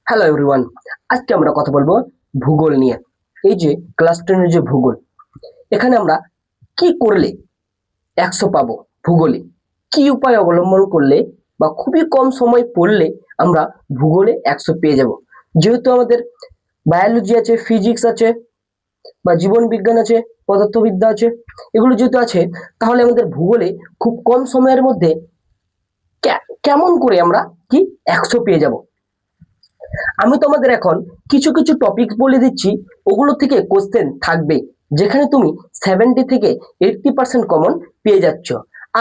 Hello everyone, আজকে আমরা কথা বলবো ভূগোল নিয়ে। এই যে ক্লাস 10 যে ভূগোল, এখানে আমরা কি করলে 100 পাবো ভূগোলে, কি উপায় অবলম্বন করলে বা খুবই কম সময় পড়লে আমরা ভূগোলে 100 পেয়ে যাব। যেহেতু আমাদের বায়োলজি আছে, ফিজিক্স আছে বা জীবন বিজ্ঞান আছে, পদার্থবিদ্যা আছে, এগুলো যেহেতু আছে, তাহলে আমাদের ভূগোলে খুব কম সময়ের মধ্যে কেমন করে আমরা কি 100 পেয়ে যাব। আমি তোমাদের এখন কিছু কিছু টপিক বলে দিচ্ছি, ওগুলো থেকে কোশ্চেন থাকবে, যেখানে তুমি 70 থেকে 80% কমন পেয়ে যাচ্ছ।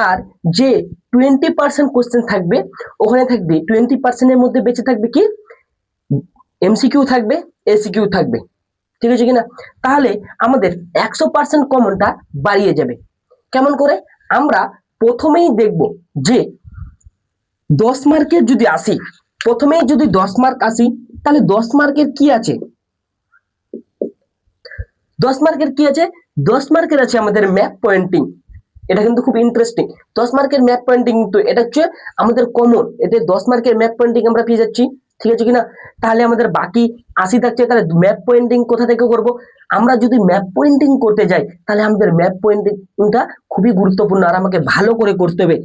আর যে 20% কোশ্চেন থাকবে, ওখানে থাকবে 20% এর মধ্যে বেঁচে থাকবে কি এমসিকিউ থাকবে, এসিকিউ থাকবে। ঠিক আছে কিনা? তাহলে আমাদের 100% কমনটা বাড়িয়ে যাবে। কেমন করে? আমরা প্রথমেই দেখব যে 10 মার্কের যদি আসি, প্রথমেই যদি 10 মার্ক আসি, তাহলে 10 মার্কের কি আছে? 10 মার্কের কি আছে? 10 মার্কের আছে আমাদের ম্যাপ পয়েন্টিং। এটা কিন্তু খুব ইন্টারেস্টিং। 10 মার্কের ম্যাপ পয়েন্টিং, তো এটা হচ্ছে আমাদের কমন। এতে 10 মার্কের ম্যাপ পয়েন্টিং আমরা পেয়ে যাচ্ছি। ঠিক আছে কিনা? তাহলে আমাদের বাকি 80 থাকছে, তাহলে ম্যাপ পয়েন্টিং কোথা থেকে করব? আমরা যদি ম্যাপ পয়েন্টিং করতে যাই, তাহলে আমাদের ম্যাপ পয়েন্টিংটা খুবই গুরুত্বপূর্ণ, আর আমাকে ভালো করে করতে হবে।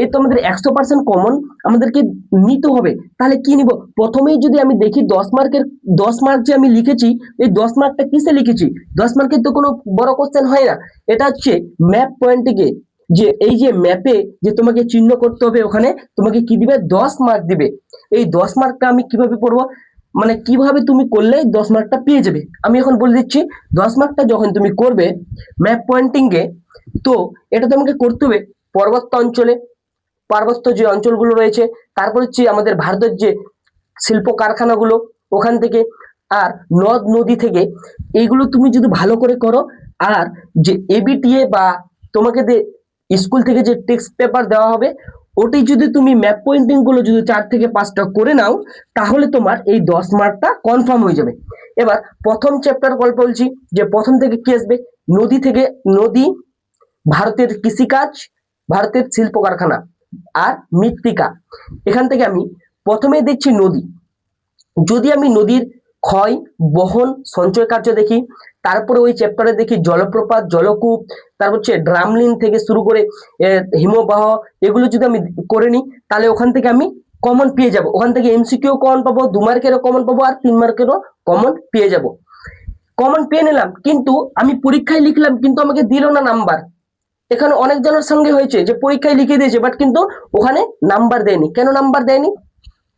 এই তো আমাদের 100% কমন আমাদেরকে নিতে হবে। তাহলে কি নিব? প্রথমেই যদি আমি দেখি 10 মার্কের, 10 মার্ক যে আমি লিখেছি, এই 10 মার্কটা কিসে লিখেছি? 10 মার্কের তো কোনো বড় কোশ্চেন হয় না। এটা হচ্ছে ম্যাপ পয়েন্টিংয়ে, যে এই যে ম্যাপে যে তোমাকে চিহ্ন করতে হবে, ওখানে তোমাকে কি দিবে? 10 মার্ক দিবে। এই 10 মার্কটা আমি কিভাবে করবো, মানে কিভাবে তুমি করলে 10 মার্কটা পেয়ে যাবে, আমি এখন বলে দিচ্ছি। 10 মার্কটা যখন তুমি করবে ম্যাপ পয়েন্টিংয়ে, তো এটা তোমাকে করতে হবে পর্বত অঞ্চলে, পার্বত্য যে অঞ্চলগুলো রয়েছে, তারপর হচ্ছে আমাদের ভারতের যে শিল্প কারখানাগুলো, ওখান থেকে, আর নদ নদী থেকে। এইগুলো তুমি যদি ভালো করে করো, আর যে এবিটিএ বা তোমাকে স্কুল থেকে যে টেক্সট পেপার দেওয়া হবে, ওটি যদি তুমি ম্যাপ পয়েন্টিং গুলো যদি 4 থেকে 5টা করে নাও, তাহলে তোমার এই 10 মার্কটা কনফার্ম হয়ে যাবে। এবার প্রথম চ্যাপ্টার গল্প বলছি, যে প্রথম থেকে কি আসবে? নদী থেকে, নদী, ভারতের কৃষিকাজ, ভারতের শিল্প কারখানা, আর মৃত্তিকা। এখান থেকে আমি প্রথমে দেখছি নদী। যদি আমি নদীর ক্ষয়, বহন, সঞ্চয় কার্য দেখি, তারপরে ওই চ্যাপ্টারে দেখি জলপ্রপাত, জলকূপ, তারপর হচ্ছে ড্রামলিন থেকে শুরু করে হিমবাহ, এগুলো যদি আমি করে নিই, তাহলে ওখান থেকে আমি কমন পেয়ে যাব। ওখান থেকে এমসিকিউ কমন পাবো, 2 মার্কেরও কমন পাবো, আর 3 মার্কেরও কমন পেয়ে যাব। কমন পেয়ে নিলাম, কিন্তু আমি পরীক্ষায় লিখলাম, কিন্তু আমাকে দিল না নাম্বার। এখানে অনেক জনের সঙ্গে হয়েছে যে পরীক্ষায় লিখে দিয়েছে, বাট কিন্তু ওখানে নাম্বার দেয়নি। কেন নাম্বার দেয়নি?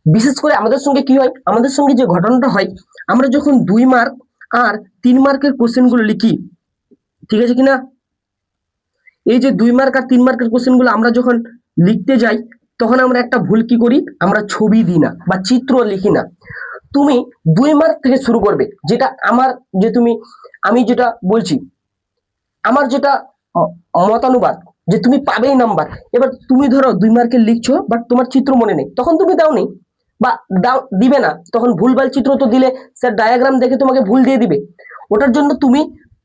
বিশেষ করে আমাদের সঙ্গে কি হয়, আমাদের সঙ্গে যে ঘটনাটা হয়, আমরা যখন 2 মার্ক আর 3 মার্কের কোশ্চেন গুলো লিখি, ঠিক আছে কিনা? এই যে 2 মার্ক আর 3 মার্কের কোশ্চেন গুলো আমরা যখন লিখতে যাই, তখন আমরা একটা ভুল কি করি, আমরা ছবি দিই না বা চিত্র লিখি না। তুমি 2 মার্ক থেকে শুরু করবে, যেটা আমার, যে তুমি, আমি যেটা বলছি, আমার যেটা মতানুবাদ, যে তুমি পাবেই নাম্বার। এবার তুমি ধরো 2 মার্কের লিখছো, বাট তোমার চিত্র মনে নেই, তখন তুমি দাওনি বা দিবে না, তখন ভুলভাল চিত্র তো দিলে স্যার ডায়াগ্রাম দেখে তোমাকে ভুল দিয়ে দিবে। ওটার জন্য তুমি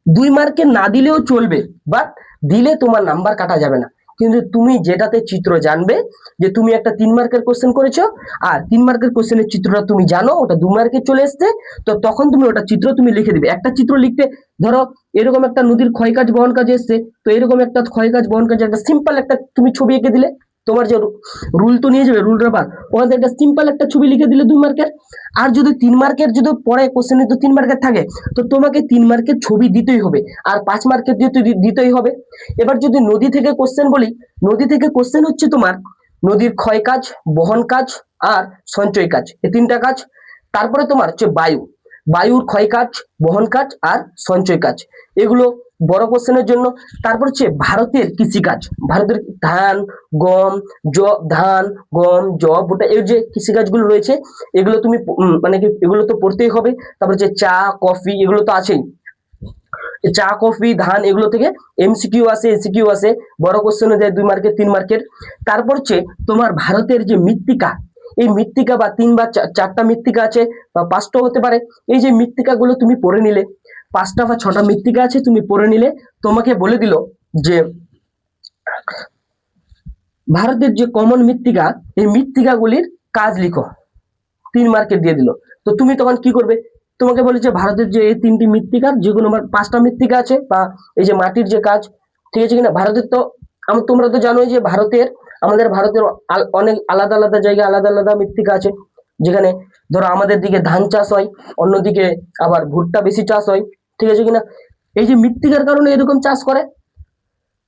2 মার্কে না দিলেও চলবে, বাট দিলে তোমার নাম্বার কাটা যাবে না। কিন্তু তুমি যেটাতে চিত্র জানবে, যে তুমি একটা 3 মার্কের কোশ্চেন করেছো, আর 3 মার্কের কোশ্চেনের চিত্রটা তুমি জানো, ওটা 2 মার্কে চলে এসছে, তো তখন তুমি ওটা চিত্র তুমি লিখে দিবে। একটা চিত্র লিখতে, ধরো এরকম একটা নদীর ক্ষয় কাজ বহন কাজ এসছে, তো এরকম একটা ক্ষয় কাজ বহন কাজ একটা সিম্পল একটা তুমি ছবি এঁকে দিলে, তোমার যে রুল তো নিয়ে যাবে, রুল রাবার, ওখান থেকে একটা সিম্পল একটা ছবি লিখে দিলে 2 মার্কের। আর যদি 3 মার্কের যদি পরে কোশ্চেনে তো 3 মার্কের থাকে, তো তোমাকে 3 মার্কের ছবি দিতেই হবে, আর 5 মার্কের দিতেই হবে। এবার যদি নদী থেকে কোশ্চেন বলি, নদী থেকে কোশ্চেন হচ্ছে তোমার নদীর ক্ষয় কাজ, বহন কাজ, আর সঞ্চয় কাজ, এই 3টা কাজ। তারপরে তোমার হচ্ছে বায়ু, বায়ুর ক্ষয় কাজ, বহন কাজ, আর সঞ্চয় কাজ, এগুলো বড় কোশ্চেনের জন্য। তারপর হচ্ছে ভারতের কৃষিকাজ, ভারতের ধান, গম, ধান, গম, জব, ভুট্টা, এই যে কৃষিকাজগুলো রয়েছে, এগুলো তুমি মানে কি এগুলো তো পড়তেই হবে। তারপর হচ্ছে চা, কফি, এগুলো তো আছেই। চা, কফি, ধান, এগুলো থেকে এমসিকিউ আসে, এসিকিউ আসে, বড় কোশ্চেনে দেয় 2 মার্কের, 3 মার্কের। তারপর হচ্ছে তোমার ভারতের যে মৃত্তিকা, এই মৃত্তিকা বা 3 বা 4টা মৃত্তিকা আছে, বা 5টা হতে পারে। এই যে মৃত্তিকাগুলো তুমি পড়ে নিলে, 5টা বা 6টা মৃত্তিকা আছে, তুমি পড়ে নিলে, তোমাকে বলে দিল যে ভারতের যে কমন মৃত্তিকা, এই মৃত্তিকাগুলির কাজ লিখো। 3 মার্কের দিয়ে দিল। তো তুমি তখন কি করবে? তোমাকে বলেছে ভারতের যে এই 3টি মৃত্তিকার যে কোনো 5টা মৃত্তিকা আছে, বা এই যে মাটির যে কাজ, ঠিক আছে কিনা। ভারতের তো তোমরা তো জানোই যে আমাদের ভারতের অনেক আলাদা আলাদা জায়গায় আলাদা আলাদা মৃত্তিকা আছে, যেখানে ধরো আমাদের দিকে ধান চাষ হয়, অন্যদিকে আবার ভুট্টা বেশি চাষ হয়, ঠিক আছে কিনা। এই যে মৃত্তিকার কারণে এরকম চাষ করে।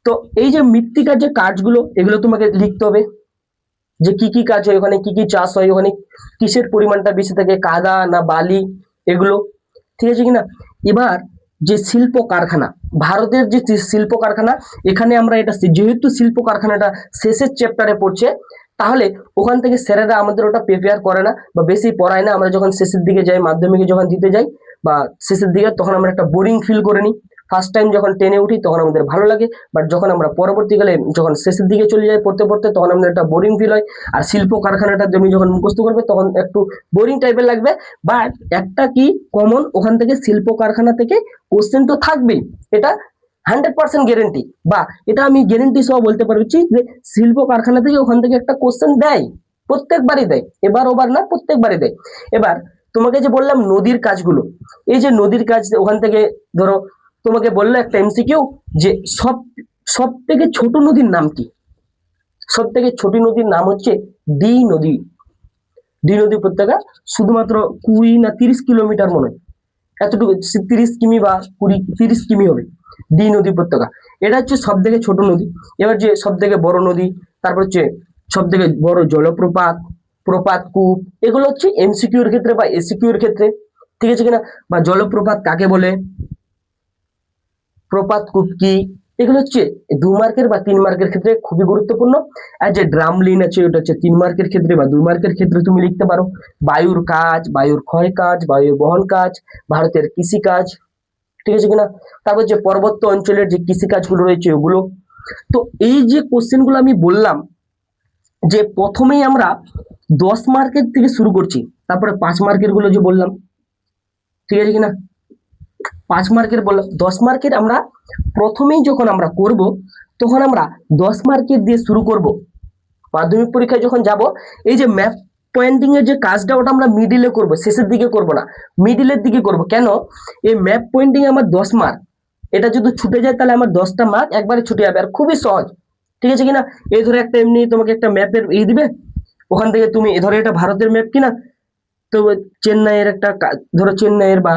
তো এই যে মৃত্তিকার যে কাজগুলো, এগুলো তোমাকে লিখতে হবে, যে কি কি কাজ হয় ওখানে, কি কি চাষ হয় ওখানে, কিসের পরিমাণটা বেশি থাকে, কাদা না বালি, এগুলো, ঠিক আছে কিনা। এবার যে শিল্প কারখানা, ভারতের যে শিল্প কারখানা, এখানে আমরা এটা যেহেতু শিল্প কারখানাটা শেষের চ্যাপ্টারে পড়ছে, তাহলে ওখান থেকে স্যারেরা আমাদের ওটা প্রিপেয়ার করে না বা বেশি পড়ায় না। আমরা যখন শেষের দিকে যাই, মাধ্যমিকে যখন দিতে যাই বা শেষের দিকে, তখন আমরা একটা বোরিং ফিল করে নিই। ফার্স্ট টাইম যখন টেনে উঠি তখন আমাদের ভালো লাগে, বাট যখন আমরা পরবর্তীকালে যখন শেষের দিকে চলে যাই পড়তে পড়তে, তখন আমাদের একটা বোরিং ফিল হয়। আর শিল্প কারখানাটা তুমি যখন মুখস্থ করবে তখন একটু বোরিং টাইপের লাগবে। বাট একটা কি কমন, ওখান থেকে শিল্প কারখানা থেকে কোশ্চেন তো থাকবেই, এটা 100% গ্যারেন্টি, বা এটা আমি গ্যারেন্টি সহ বলতে পারছি যে শিল্প কারখানা থেকে ওখান থেকে একটা কোশ্চেন দেয়, প্রত্যেকবারই দেয়, এবার ওবার না, প্রত্যেকবারই দেয়। এবার তোমাকে যে বললাম নদীর কাজগুলো, এই যে নদীর কাজ, ওখান থেকে ধরো তোমাকে বললো একটা এমসিকিউ যে সব সব থেকে ছোট নদীর নাম কি। সব থেকে ছোট নদীর নাম হচ্ছে ডি নদী। ডি নদী উপত্যকা, শুধুমাত্র 20 না 30 কিলোমিটার মনে হয়, এতটুকু 30 কিমি বা 30 কিমি হবে ডি নদী উপত্যকা। এটা হচ্ছে সব থেকে ছোট নদী। এবার যে সব থেকে বড় নদী, তারপর হচ্ছে সব থেকে বড় জলপ্রপাত, প্রপাত কূপ, এগুলো হচ্ছে এমসিকিউর ক্ষেত্রে বা এসিকিউর ক্ষেত্রে, ঠিক আছে কিনা। বা জলপ্রপাত কাকে বলে, প্রপাত কূপ কি, এগুলো হচ্ছে 2 মার্কের বা 3 মার্কের ক্ষেত্রে খুবই গুরুত্বপূর্ণ। আর যে ড্রামলিন আছে, ওটা হচ্ছে 3 মার্কের ক্ষেত্রে বা 2 মার্কের ক্ষেত্রে তুমি লিখতে পারো। বায়ুর কাজ, বায়ুর ক্ষয় কাজ, বায়ু বহন কাজ, ভারতের কৃষি কাজ, ঠিক আছে কিনা। তারপর যে পর্বত্য অঞ্চলের যে কৃষি কাজগুলো রয়েছে ওগুলো। তো এই যে কোশ্চেন গুলো আমি বললাম, যে প্রথমেই আমরা 10 মার্কের থেকে শুরু করছি, তারপরে 5 মার্কের গুলো যে বললাম, ঠিক আছে কিনা। 5 মার্কের বললাম, 10 মার্কের আমরা প্রথমেই যখন আমরা করব, তখন আমরা 10 মার্কের দিয়ে শুরু করব। মাধ্যমিক পরীক্ষায় যখন যাব, এই যে ম্যাপ পয়েন্টিং এর যে কাজটা, ওটা আমরা মিডিলে করব, শেষের দিকে করব না, মিডিলের দিকে করব। কেন? এই ম্যাপ পয়েন্টিং আমার 10 মার্ক, এটা যদি ছুটে যায় তাহলে আমার 10টা মার্ক একবারে ছুটে যাবে, আর খুবই সহজ, ঠিক আছে কিনা। এই ধরে একটা এমনি তোমাকে একটা ম্যাপের দিবে, ওখান থেকে তুমি ধরে এটা ভারতের ম্যাপ কিনা, তো চেন্নাইয়ের একটা ধরো চেন্নাইয়ের বা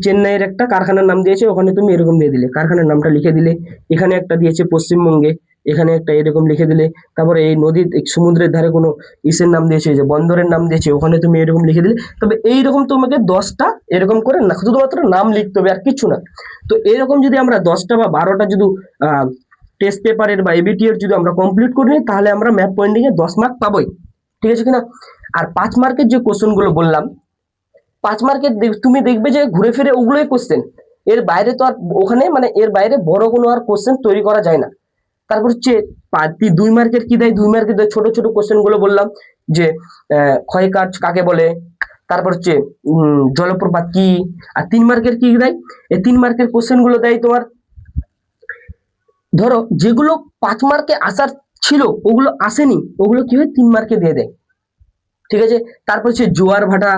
চেন্নাইয়ের একটা কারখানার নাম দিয়েছে, ওখানে তুমি এরকম দিয়ে দিলে, কারখানার নামটা লিখে দিলে। এখানে একটা দিয়েছে পশ্চিমবঙ্গে, এখানে একটা এরকম লিখে দিলে। তারপরে এই নদীর সমুদ্রের ধারে কোনো ইসের নাম দিয়েছে, যে বন্দরের নাম দিয়েছে, ওখানে তুমি এরকম লিখে দিলে। তবে এইরকম তোমাকে 10টা এরকম করে না, শুধুমাত্র নাম লিখতে হবে আর কিছু না। তো এরকম যদি আমরা 10টা বা 12টা যদি টেস্ট পেপারের বা এবিটি এর যদি আমরা কমপ্লিট করি নিই, তাহলে আমরা ম্যাপ পয়েন্টিং এ 10 মার্ক পাবোই, ঠিক আছে কিনা। আর 5 মার্কের যে কোশ্চেন গুলো বললাম, 5 মার্কের তুমি দেখবে যে ঘুরে ফিরে ওগুলোই কোশ্চেন, এর বাইরে তো আর ওখানে মানে এর বাইরে বড় কোনো আর কোশ্চেন তৈরি করা যায় না। তারপর হচ্ছে 2 মার্কের কি দেয়, 2 মার্কের ছোট ছোট কোশ্চেন গুলো বললাম, যে ক্ষয় কাজ কাকে বলে, তারপর হচ্ছে জলপ্রপাত কি। আর 3 মার্কের কি দেয়, এই 3 মার্কের কোশ্চেন গুলো দেয় তোমার, ধরো যেগুলো 5 মার্কে আসার ছিল ওগুলো আসেনি, ওগুলো কি হয় 3 মার্কে দিয়ে দেয়, ঠিক আছে। তারপর হচ্ছে জোয়ার ভাটা,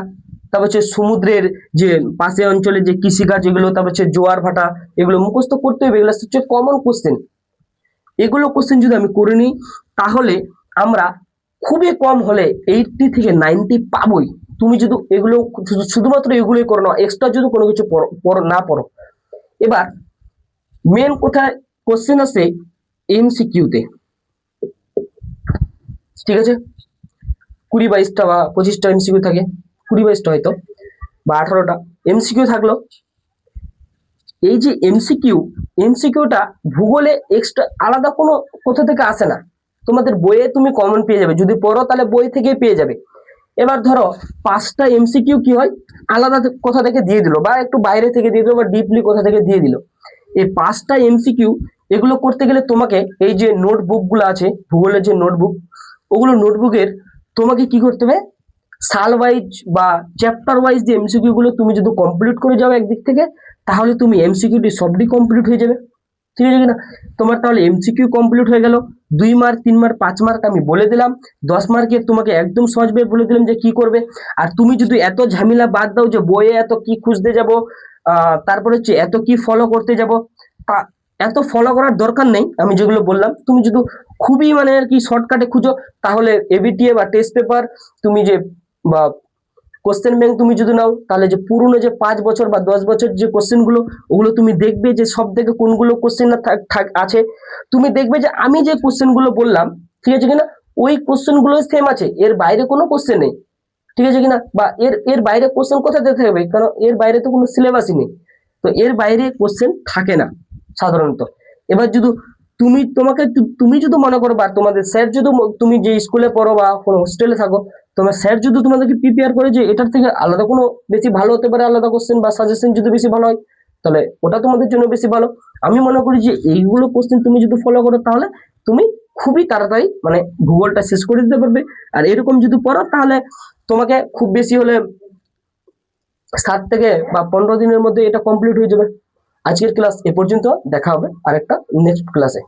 তারপর হচ্ছে সমুদ্রের যে পাশে অঞ্চলে যে কৃষিকাজ, এগুলো, তারপর হচ্ছে জোয়ার ভাটা, এগুলো মুখস্থ করতে হবে, এগুলো হচ্ছে কমন কোশ্চেন। এগুলো কোশ্চেন যদি আমি করে নিই, তাহলে আমরা খুবই কম হলে 80 থেকে 90 পাবোই। তুমি যদি এগুলো শুধুমাত্র এগুলোই করো না, এক্সট্রা যদি কোনো কিছু না পড়ো। এবার মেন কোথায় কোশ্চেন আসে, এমসিকিউতে, ঠিক আছে। 20-22টা বা 25টা এমসিকিউ থাকে, 20-22টা হয়তো, বা 18টা এমসিকিউ থাকলো। এই যে এমসিকিউটা ভূগোলে এক্সট্রা আলাদা কোনো কোথা থেকে আসে না, তোমাদের বইয়ে তুমি কমন পেয়ে যাবে, যদি পড়ো তাহলে বই থেকে পেয়ে যাবে। এবার ধরো 5টা এমসিকিউ কি হয়, আলাদা কোথা থেকে দিয়ে দিল, বা একটু বাইরে থেকে দিয়ে দিল, বা ডিপলি কোথা থেকে দিয়ে দিল। এই 5টা এমসিকিউ এগুলো করতে গেলে তোমাকে এই যে নোটবুক গুলো আছে, ভূগোলের যে নোটবুক, ওগুলো নোটবুকের তোমাকে কি করতে হবে, সাল ওয়াইজ বা চ্যাপ্টার ওয়াইজ যে এমসিকিউ গুলো তুমি যদি কমপ্লিট করে যাও একদিক থেকে, তাহলে তুমি এমসিকিউটি সবটি কমপ্লিট হয়ে যাবে, ঠিক আছে কিনা। তোমার তাহলে এমসিকিউ কমপ্লিট হয়ে গেল। 2 মার্ক, 3 মার্ক, 5 মার্ক আমি বলে দিলাম। 10 মার্কের তোমাকে একদম সহজভাবে বলে দিলাম যে কি করবে। আর তুমি যদি এত ঝামেলা বাদ দাও যে বইয়ে এত কি খুঁজতে যাব, তারপরে হচ্ছে এত কি ফলো করতে যাব, তা এত ফলো করার দরকার নেই। আমি যেগুলো বললাম তুমি যদি খুবই মানে আর কি শর্টকাটে খুঁজো, তাহলে এবিটিএ বা টেস্ট পেপার তুমি যে বা কোশ্চেন ব্যাংক তুমি যদি নাও, তাহলে যে পুরনো যে 5 বছর বা 10 বছর যে কোশ্চেন গুলো, ওগুলো তুমি দেখবে যে সব থেকে কোনগুলো কোশ্চেন আছে। তুমি দেখবে যে আমি যে কোশ্চেন গুলো বললাম, ঠিক আছে কিনা, ওই কোশ্চেন গুলো সেম আছে, এর বাইরে কোনো কোশ্চেন নেই। ঠিক আছে কিনা, বা এর এর বাইরে কোশ্চেন কোথা থেকে থাকবে, কারণ এর বাইরে তো কোনো সিলেবাসই নেই। তো এর বাইরে কোশ্চেন থাকে না সাধারণত। এবার যদি তুমি যদি মনে করো, বা তোমাদের স্যার যদি, তুমি যে স্কুলে পড়ো বা কোনো হোস্টেলে থাকো, তোমার স্যার যদি তোমাদেরকে প্রিপেয়ার করে যে এটার থেকে আলাদা কোনো বেশি ভালো হতে পারে, আলাদা কোশ্চেন বা সাজেশন যদি বেশি ভালো হয়, তাহলে ওটা তোমাদের জন্য বেশি ভালো। আমি মনে করি যে এইগুলো কোশ্চেন তুমি যদি ফলো করো, তাহলে তুমি খুবই তাড়াতাড়ি মানে ভূগোলটা শেষ করে দিতে পারবে। আর এরকম যদি পড়ো, তাহলে তোমাকে খুব বেশি হলে 7 থেকে বা 15 দিনের মধ্যে এটা কমপ্লিট হয়ে যাবে। আজকের ক্লাস এ পর্যন্ত, দেখা হবে আরেকটা নেক্সট ক্লাসে।